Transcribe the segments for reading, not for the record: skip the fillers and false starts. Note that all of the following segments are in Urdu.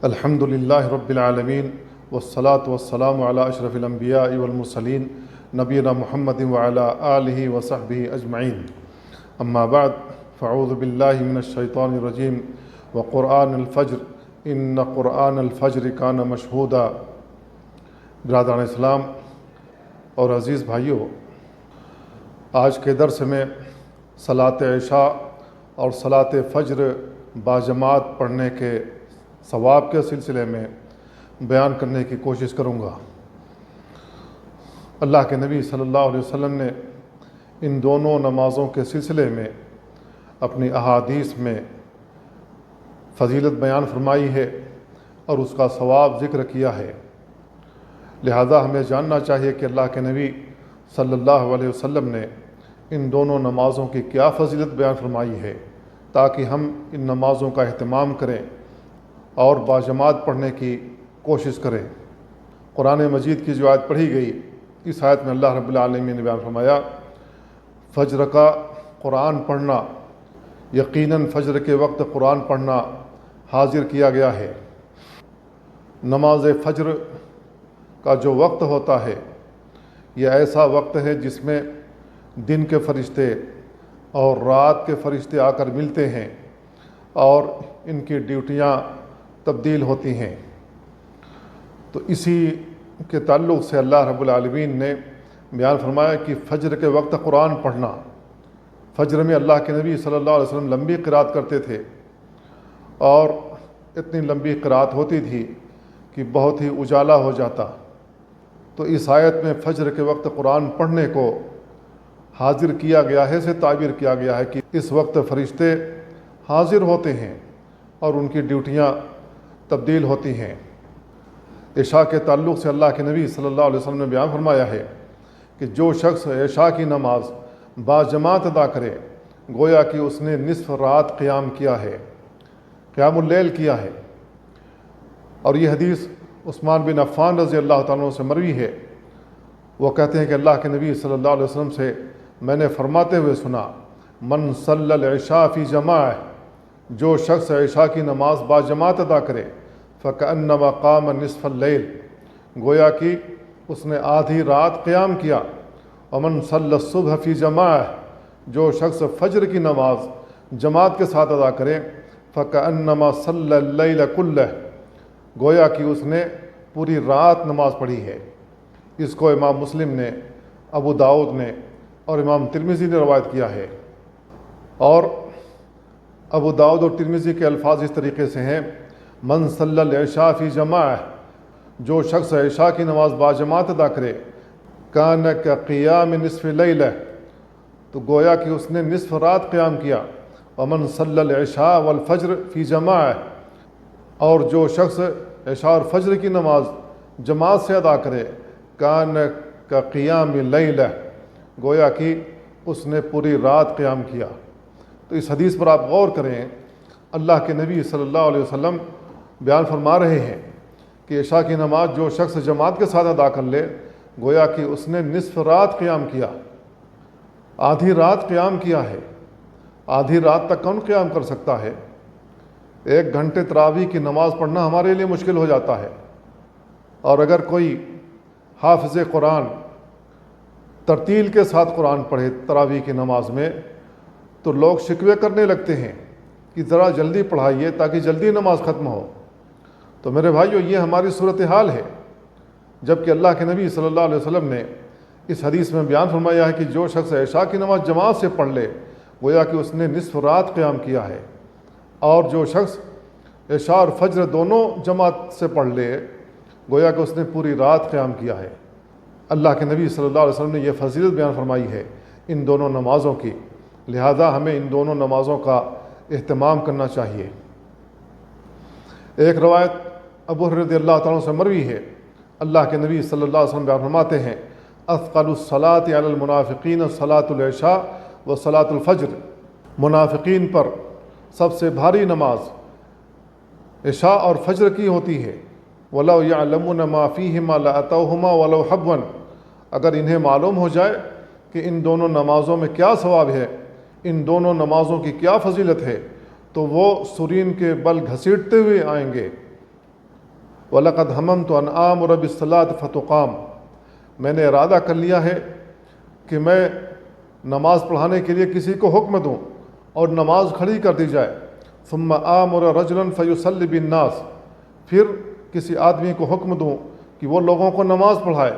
الحمد للہ رب العالمین والصلاة والسلام علی اشرف الانبیاء والمرسلین نبینا محمد وعلی آلہ وصحبہ اجمعین اما بعد فاعوذ باللہ من الشیطان الرجیم وقرآن الفجر ان قرآن الفجر کان مشہودا۔ برادران اسلام اور عزیز بھائیوں، آج کے درس میں صلاۃ عشاء اور صلاۃ فجر باجماعت پڑھنے کے ثواب کے سلسلے میں بیان کرنے کی کوشش کروں گا۔ اللہ کے نبی صلی اللہ علیہ وسلم نے ان دونوں نمازوں کے سلسلے میں اپنی احادیث میں فضیلت بیان فرمائی ہے اور اس کا ثواب ذکر کیا ہے، لہذا ہمیں جاننا چاہیے کہ اللہ کے نبی صلی اللہ علیہ وسلم نے ان دونوں نمازوں کی کیا فضیلت بیان فرمائی ہے، تاکہ ہم ان نمازوں کا اہتمام کریں اور باجماعت پڑھنے کی کوشش کریں۔ قرآن مجید کی جو آیت پڑھی گئی، اس آیت میں اللہ رب العالمین نے بیان فرمایا فجر کا قرآن پڑھنا، یقیناً فجر کے وقت قرآن پڑھنا حاضر کیا گیا ہے۔ نماز فجر کا جو وقت ہوتا ہے یہ ایسا وقت ہے جس میں دن کے فرشتے اور رات کے فرشتے آ کر ملتے ہیں اور ان کی ڈیوٹیاں تبدیل ہوتی ہیں۔ تو اسی کے تعلق سے اللہ رب العالمین نے بیان فرمایا کہ فجر کے وقت قرآن پڑھنا۔ فجر میں اللہ کے نبی صلی اللہ علیہ وسلم لمبی قرات کرتے تھے اور اتنی لمبی قرات ہوتی تھی کہ بہت ہی اجالا ہو جاتا۔ تو اس آیت میں فجر کے وقت قرآن پڑھنے کو حاضر کیا گیا ہے، سے تعبیر کیا گیا ہے کہ اس وقت فرشتے حاضر ہوتے ہیں اور ان کی ڈیوٹیاں تبدیل ہوتی ہیں۔ عشاء کے تعلق سے اللہ کے نبی صلی اللہ علیہ وسلم نے بیان فرمایا ہے کہ جو شخص عشاء کی نماز باجماعت ادا کرے گویا کہ اس نے نصف رات قیام کیا ہے، قیام اللیل کیا ہے۔ اور یہ حدیث عثمان بن عفان رضی اللہ تعالیٰ عنہ سے مروی ہے۔ وہ کہتے ہیں کہ اللہ کے نبی صلی اللہ علیہ وسلم سے میں نے فرماتے ہوئے سنا من صلی العشاء فی جماعہ، جو شخص عشاء کی نماز باجماعت ادا کرے فکأنما قام نصف اللیل، گویا کہ اس نے آدھی رات قیام کیا۔ ومن صلی الصبح فی جماعہ، جو شخص فجر کی نماز جماعت کے ساتھ ادا کرے فکأنما صلی اللیل کلہ، گویا کہ اس نے پوری رات نماز پڑھی ہے۔ اس کو امام مسلم نے، ابو داؤد نے اور امام ترمذی نے روایت کیا ہے۔ اور ابو داؤد اور ترمذی کے الفاظ اس طریقے سے ہیں من صلی العشاء فی جماعہ، جو شخص عشاء کی نماز باجماعت ادا کرے کان کقیام نصف لیلہ، تو گویا کہ اس نے نصف رات قیام کیا۔ ومن صلی العشاء والفجر فی جماعہ، اور جو شخص عشاء اور فجر کی نماز جماعت سے ادا کرے کان کقیام لیلہ، گویا کہ اس نے پوری رات قیام کیا۔ تو اس حدیث پر آپ غور کریں، اللہ کے نبی صلی اللہ علیہ وسلم بیان فرما رہے ہیں کہ عشاء کی نماز جو شخص جماعت کے ساتھ ادا کر لے گویا کہ اس نے نصف رات قیام کیا، آدھی رات قیام کیا ہے۔ آدھی رات تک کون قیام کر سکتا ہے؟ 1 گھنٹے تراویح کی نماز پڑھنا ہمارے لیے مشکل ہو جاتا ہے، اور اگر کوئی حافظ قرآن ترتیل کے ساتھ قرآن پڑھے تراویح کی نماز میں تو لوگ شکوے کرنے لگتے ہیں کہ ذرا جلدی پڑھائیے تاکہ جلدی نماز ختم ہو۔ تو میرے بھائیو، یہ ہماری صورتحال ہے، جبکہ اللہ کے نبی صلی اللہ علیہ وسلم نے اس حدیث میں بیان فرمایا ہے کہ جو شخص عشاء کی نماز جماعت سے پڑھ لے گویا کہ اس نے نصف رات قیام کیا ہے، اور جو شخص عشاء اور فجر دونوں جماعت سے پڑھ لے گویا کہ اس نے پوری رات قیام کیا ہے۔ اللہ کے نبی صلی اللہ علیہ وسلم نے یہ فضیلت بیان فرمائی ہے ان دونوں نمازوں کی، لہذا ہمیں ان دونوں نمازوں کا اہتمام کرنا چاہیے۔ ایک روایت ابو ہریرہ رضی اللہ تعالیٰ عنہ سے مروی ہے، اللہ کے نبی صلی اللہ علیہ وسلم بیان فرماتے ہیں اثقل الصلاۃ علی المنافقین صلاۃ العشاء و صلاۃ الفجر، منافقین پر سب سے بھاری نماز عشاء اور فجر کی ہوتی ہے۔ وَلَوْ يَعْلَمُونَ مَا فِيهِمَا لَأَتَوْهُمَا وَلَوْ حَبْوًا، اگر انہیں معلوم ہو جائے کہ ان دونوں نمازوں میں کیا ثواب ہے، ان دونوں نمازوں کی کیا فضیلت ہے، تو وہ سرین کے بل گھسیٹتے ہوئے آئیں گے وَلَقَدْ هَمَمْتُ أَنْ آمُرَ بِالصَّلَاةِ فَتُقَامَ، میں نے ارادہ کر لیا ہے کہ میں نماز پڑھانے کے لیے کسی کو حکم دوں اور نماز کھڑی کر دی جائے. ثُمَّ آمُرَ رَجُلًا فَيُصَلِّ بِالنَّاسِ، پھر کسی آدمی کو حکم دوں کہ وہ لوگوں کو نماز پڑھائے.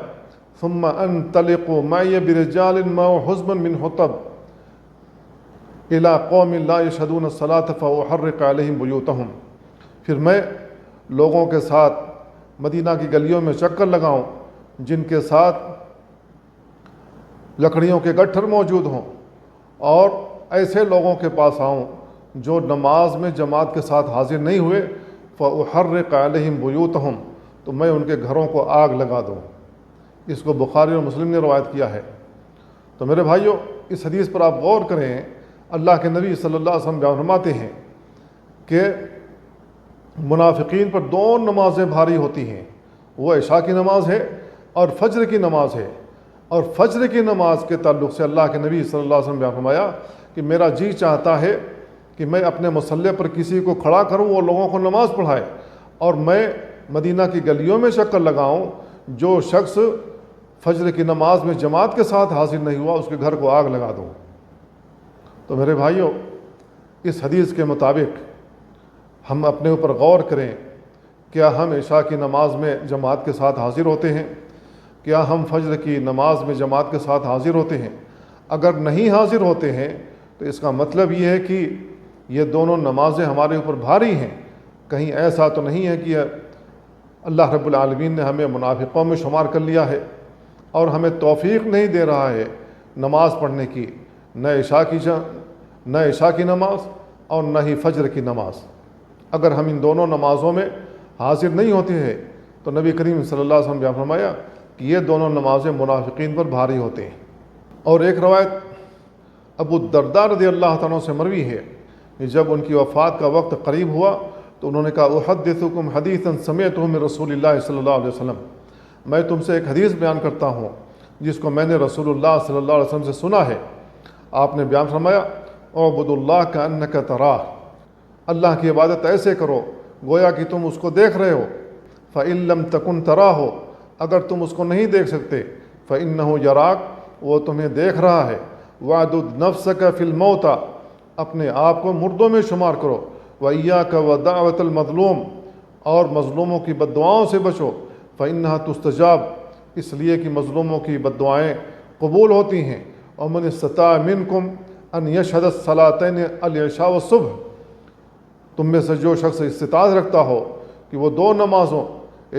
ثُمَّ أَنْطَلِقُ مَعِيَ بِرِجَالٍ مَعَهُمْ حُزْمٌ مِّنْ حُطَبٍ إِلَىٰ قَوْمٍ لَا يَشْهَدُونَ الصَّلَاةَ فَأُحَرِّقُ عَلَيْهِمْ بُيُوتَهُمْ، پھر میں لوگوں کے ساتھ مدینہ کی گلیوں میں چکر لگاؤں جن کے ساتھ لکڑیوں کے گٹھر موجود ہوں، اور ایسے لوگوں کے پاس آؤں جو نماز میں جماعت کے ساتھ حاضر نہیں ہوئے. فَأُحَرِّقُ عَلَيْهِمْ بُيُوتَهُمْ، تو میں ان کے گھروں کو آگ لگا دوں. اس کو بخاری اور مسلم نے روایت کیا ہے. تو میرے بھائیوں، اس حدیث پر آپ غور کریں. اللہ کے نبی صلی اللہ علیہ وسلم بیان فرماتے ہیں کہ منافقین پر دو نمازیں بھاری ہوتی ہیں، وہ عشاء کی نماز ہے اور فجر کی نماز ہے. اور فجر کی نماز کے تعلق سے اللہ کے نبی صلی اللہ علیہ وسلم بیان فرمایا کہ میرا جی چاہتا ہے کہ میں اپنے مصلی پر کسی کو کھڑا کروں، وہ لوگوں کو نماز پڑھائے، اور میں مدینہ کی گلیوں میں چکر لگاؤں. جو شخص فجر کی نماز میں جماعت کے ساتھ حاضر نہیں ہوا اس کے گھر کو آگ لگا دوں. تو میرے بھائیوں، اس حدیث کے مطابق ہم اپنے اوپر غور کریں. کیا ہم عشاء کی نماز میں جماعت کے ساتھ حاضر ہوتے ہیں؟ کیا ہم فجر کی نماز میں جماعت کے ساتھ حاضر ہوتے ہیں؟ اگر نہیں حاضر ہوتے ہیں تو اس کا مطلب یہ ہے کہ یہ دونوں نمازیں ہمارے اوپر بھاری ہیں. کہیں ایسا تو نہیں ہے کہ اللہ رب العالمین نے ہمیں منافقوں میں شمار کر لیا ہے اور ہمیں توفیق نہیں دے رہا ہے نماز پڑھنے کی، نہ عشاء کی نماز اور نہ ہی فجر کی نماز. اگر ہم ان دونوں نمازوں میں حاضر نہیں ہوتے ہیں تو نبی کریم صلی اللہ علیہ وسلم نے فرمایا کہ یہ دونوں نمازیں منافقین پر بھاری ہوتے ہیں. اور ایک روایت ابو الدرداء رضی اللہ تعالیٰ سے مروی ہے کہ جب ان کی وفات کا وقت قریب ہوا تو انہوں نے کہا احدثکم حدیثا سمعتہ من رسول اللہ صلی اللہ علیہ وسلم، میں تم سے ایک حدیث بیان کرتا ہوں جس کو میں نے رسول اللہ صلی اللہ علیہ وسلم سے سنا ہے. آپ نے بیان فرمایا اعبد اللہ کأنک تراہ، اللہ کی عبادت ایسے کرو گویا کہ تم اس کو دیکھ رہے ہو. فإن لم تکن تراہ، اگر تم اس کو نہیں دیکھ سکتے فإنہ یراک، وہ تمہیں دیکھ رہا ہے. وعدد نفسک فی الموتى، اپنے آپ کو مردوں میں شمار کرو. وإیاک ودعوۃ المظلوم، اور مظلوموں کی بد دعاؤں سے بچو. فإنہا تستجاب، اس لیے کہ مظلوموں کی بد دعائیں قبول ہوتی ہیں. ومن استطاع منکم ان یشہد الصلاتین العشاء والصبح، تم میں سے جو شخص استطاعت رکھتا ہو کہ وہ دو نمازوں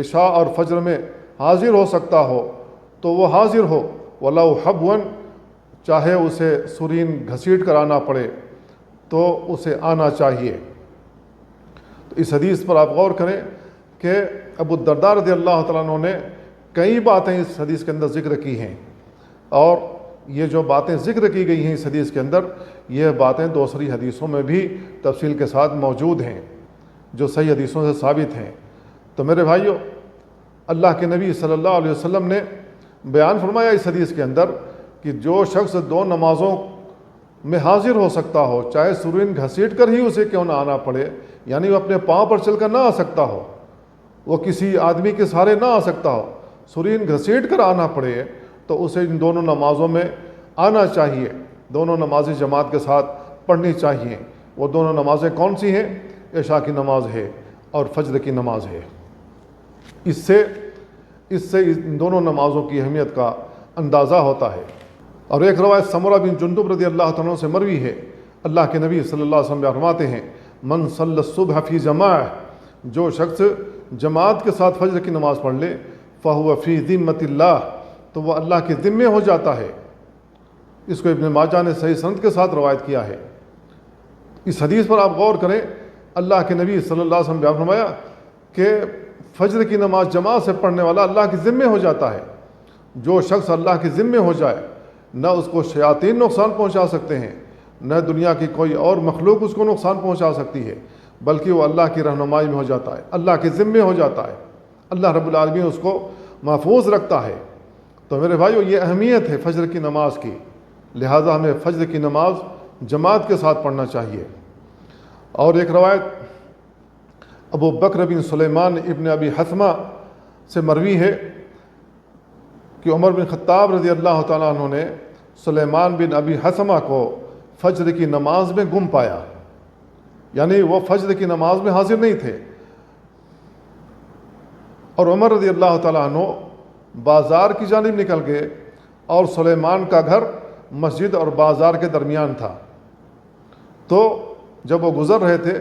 عشاء اور فجر میں حاضر ہو سکتا ہو تو وہ حاضر ہو. ولو حبوا، چاہے اسے سرین گھسیٹ کر آنا پڑے تو اسے آنا چاہیے. تو اس حدیث پر آپ غور کریں کہ ابو الدرداء رضی اللہ تعالیٰ عنہ نے کئی باتیں اس حدیث کے اندر ذکر کی ہیں، اور یہ جو باتیں ذکر کی گئی ہیں اس حدیث کے اندر، یہ باتیں دوسری حدیثوں میں بھی تفصیل کے ساتھ موجود ہیں جو صحیح حدیثوں سے ثابت ہیں. تو میرے بھائیوں، اللہ کے نبی صلی اللہ علیہ وسلم نے بیان فرمایا اس حدیث کے اندر کہ جو شخص دو نمازوں میں حاضر ہو سکتا ہو، چاہے سرین گھسیٹ کر ہی اسے کیوں نہ آنا پڑے، یعنی وہ اپنے پاؤں پر چل کر نہ آ سکتا ہو، وہ کسی آدمی کے سہارے نہ آ سکتا ہو، سرین گھسیٹ کر آنا پڑے تو اسے ان دونوں نمازوں میں آنا چاہیے. دونوں نمازیں جماعت کے ساتھ پڑھنی چاہیے. وہ دونوں نمازیں کون سی ہیں؟ عشاء کی نماز ہے اور فجر کی نماز ہے. اس سے ان دونوں نمازوں کی اہمیت کا اندازہ ہوتا ہے. اور ایک روایت سمرہ بن جندب رضی اللہ تعالیٰ سے مروی ہے. اللہ کے نبی صلی اللہ علیہ وسلم فرماتے ہیں من صلی الصبح فی جماعہ، جو شخص جماعت کے ساتھ فجر کی نماز پڑھ لے فہو فی ذمۃ اللہ، تو وہ اللہ کے ذمے ہو جاتا ہے. اس کو ابن ماجہ نے صحیح سند کے ساتھ روایت کیا ہے. اس حدیث پر آپ غور کریں. اللہ کے نبی صلی اللہ علیہ وسلم نے فرمایا کہ فجر کی نماز جماعت سے پڑھنے والا اللہ کے ذمے ہو جاتا ہے. جو شخص اللہ کے ذمے ہو جائے، نہ اس کو شیاطین نقصان پہنچا سکتے ہیں، نہ دنیا کی کوئی اور مخلوق اس کو نقصان پہنچا سکتی ہے، بلکہ وہ اللہ کی رہنمائی میں ہو جاتا ہے، اللہ کے ذمے ہو جاتا ہے. اللہ رب العالمین اس کو محفوظ رکھتا ہے. تو میرے بھائیو، یہ اہمیت ہے فجر کی نماز کی، لہٰذا ہمیں فجر کی نماز جماعت کے ساتھ پڑھنا چاہیے. اور ایک روایت ابو بکر بن سلیمان ابن ابی حثمہ سے مروی ہے کہ عمر بن خطاب رضی اللہ تعالیٰ عنہ نے سلیمان بن ابی حثمہ کو فجر کی نماز میں گم پایا، یعنی وہ فجر کی نماز میں حاضر نہیں تھے، اور عمر رضی اللہ تعالیٰ عنہ بازار کی جانب نکل گئے، اور سلیمان کا گھر مسجد اور بازار کے درمیان تھا۔ تو جب وہ گزر رہے تھے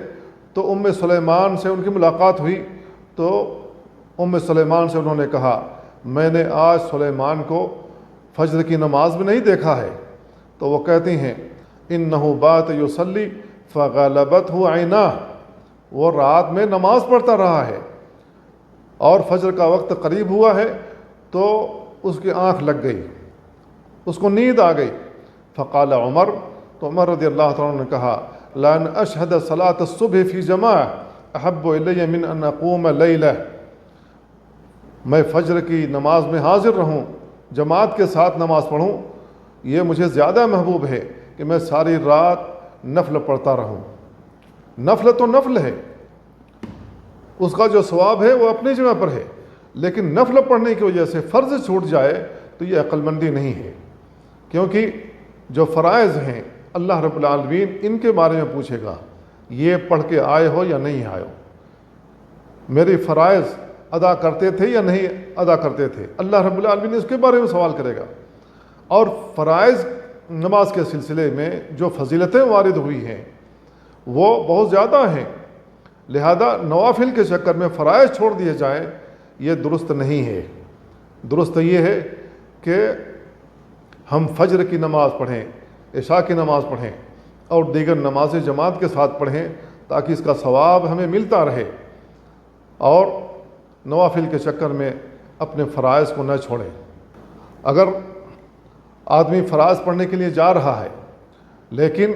تو ام سلیمان سے ان کی ملاقات ہوئی، تو ام سلیمان سے انہوں نے کہا میں نے آج سلیمان کو فجر کی نماز میں نہیں دیکھا ہے۔ تو وہ کہتی ہیں انہ بات یصلی فغلبتہ عیناہ، وہ رات میں نماز پڑھتا رہا ہے اور فجر کا وقت قریب ہوا ہے تو اس کی آنکھ لگ گئی، اس کو نیند آ گئی۔ فقال عمر، تو عمر رضی اللہ تعالیٰ عنہ نے کہا لأن أشهد صلاة الصبح في جماعة أحب إلي من أن أقوم ليلة، میں فجر کی نماز میں حاضر رہوں، جماعت کے ساتھ نماز پڑھوں، یہ مجھے زیادہ محبوب ہے کہ میں ساری رات نفل پڑھتا رہوں۔ نفل تو نفل ہے، اس کا جو ثواب ہے وہ اپنی جگہ پر ہے، لیکن نفل پڑھنے کی وجہ سے فرض چھوٹ جائے تو یہ عقل مندی نہیں ہے، کیونکہ جو فرائض ہیں اللہ رب العالمین ان کے بارے میں پوچھے گا، یہ پڑھ کے آئے ہو یا نہیں آئے ہو، میری فرائض ادا کرتے تھے یا نہیں ادا کرتے تھے، اللہ رب العالمین اس کے بارے میں سوال کرے گا۔ اور فرائض نماز کے سلسلے میں جو فضیلتیں وارد ہوئی ہیں وہ بہت زیادہ ہیں، لہذا نوافل کے چکر میں فرائض چھوڑ دیے جائیں یہ درست نہیں ہے۔ درست یہ ہے کہ ہم فجر کی نماز پڑھیں، عشاء کی نماز پڑھیں اور دیگر نمازیں جماعت کے ساتھ پڑھیں تاکہ اس کا ثواب ہمیں ملتا رہے، اور نوافل کے چکر میں اپنے فرائض کو نہ چھوڑیں۔ اگر آدمی فرائض پڑھنے کے لیے جا رہا ہے لیکن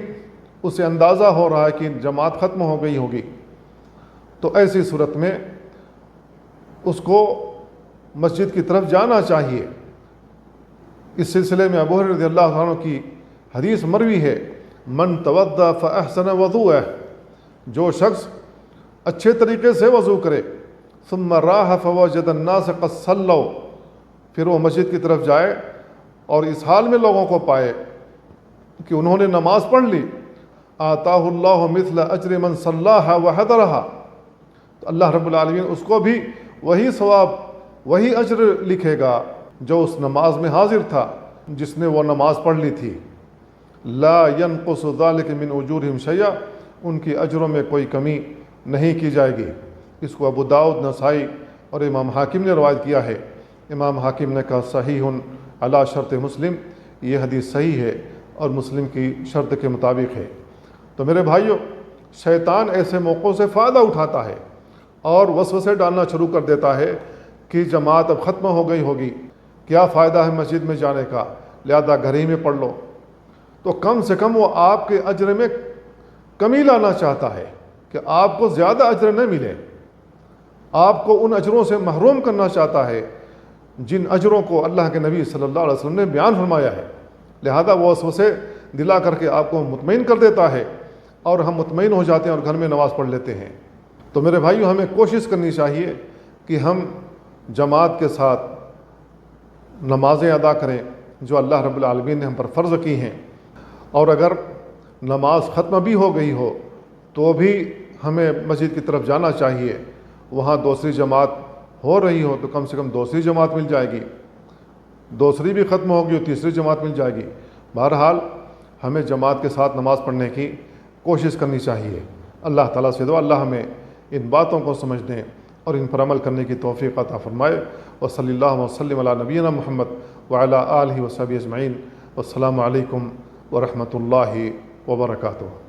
اسے اندازہ ہو رہا ہے کہ جماعت ختم ہو گئی ہوگی، تو ایسی صورت میں اس کو مسجد کی طرف جانا چاہیے۔ اس سلسلے میں ابو ہریرہ رضی اللہ عنہ کی حدیث مروی ہے من توضأ فأحسن وضوءہ، جو شخص اچھے طریقے سے وضو کرے ثم راح فوجد الناس قد صلوا، پھر وہ مسجد کی طرف جائے اور اس حال میں لوگوں کو پائے کہ انہوں نے نماز پڑھ لی، آتاہ اللہ مثل اجر من صلاھا وحضرھا، تو اللہ رب العالمین اس کو بھی وہی ثواب وہی اجر لکھے گا جو اس نماز میں حاضر تھا جس نے وہ نماز پڑھ لی تھی۔ لا ينقص ذلك من اجورہم شیئا، ان کی اجروں میں کوئی کمی نہیں کی جائے گی۔ اس کو ابو داؤد، نسائی اور امام حاکم نے روایت کیا ہے۔ امام حاکم نے کہا صحیح علی شرط مسلم، یہ حدیث صحیح ہے اور مسلم کی شرط کے مطابق ہے۔ تو میرے بھائیوں، شیطان ایسے موقعوں سے فائدہ اٹھاتا ہے اور وسوسے ڈالنا شروع کر دیتا ہے کہ جماعت اب ختم ہو گئی ہوگی، کیا فائدہ ہے مسجد میں جانے کا، لہذا گھر ہی میں پڑھ لو۔ تو کم سے کم وہ آپ کے اجر میں کمی لانا چاہتا ہے کہ آپ کو زیادہ اجر نہ ملے، آپ کو ان اجروں سے محروم کرنا چاہتا ہے جن اجروں کو اللہ کے نبی صلی اللہ علیہ وسلم نے بیان فرمایا ہے، لہذا وہ وسوسے دلا کر کے آپ کو مطمئن کر دیتا ہے اور ہم مطمئن ہو جاتے ہیں اور گھر میں نماز پڑھ لیتے ہیں۔ تو میرے بھائیو، ہمیں کوشش کرنی چاہیے کہ ہم جماعت کے ساتھ نمازیں ادا کریں جو اللہ رب العالمین نے ہم پر فرض کی ہیں، اور اگر نماز ختم بھی ہو گئی ہو تو بھی ہمیں مسجد کی طرف جانا چاہیے، وہاں دوسری جماعت ہو رہی ہو تو کم سے کم دوسری جماعت مل جائے گی، دوسری بھی ختم ہوگی تو تیسری جماعت مل جائے گی۔ بہرحال ہمیں جماعت کے ساتھ نماز پڑھنے کی کوشش کرنی چاہیے۔ اللہ تعالیٰ سے دعا اللہ ہمیں ان باتوں کو سمجھنے اور ان پر عمل کرنے کی توفیق عطا فرمائے۔ وصلی اللہ وسلم علی نبینا محمد وعلی آلہ وصحبہ اجمعین۔ والسلام علیکم ورحمۃ اللہ وبرکاتہ۔